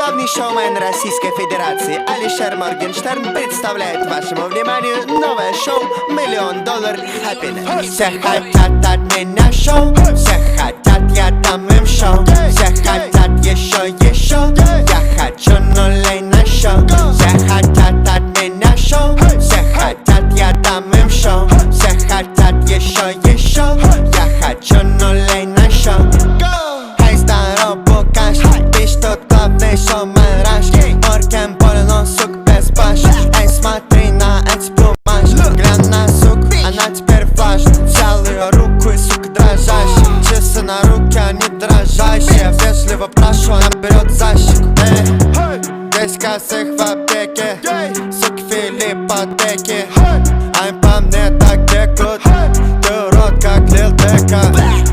Главный шоумен Российской Федерации Алишер Моргенштерн представляет вашему вниманию новое шоу $1 000 000 Happiness. Все хотят от меня шоу, все хотят, я дам им шоу. Все хотят еще, я хочу нулей на шоу. Все хотят от меня шоу, все хотят, я дам им шоу. Все хотят еще, я хочу нулей на шоу. Эй, здорово, Букаш, ты что главный шоумен Раш? Оркем больно, сук, без баш. Эй, смотри на эти плюмаш. Глянь на сук, она теперь флаш. Взял ее руку и, сука, дрожащий. Часы на руке, они дрожащие. Вежливо прошу, она берет защику. Эй, 10 косых в аптеке, суки, филиппотеки. Ай, по мне так текут, ты урод, как Лил Дека.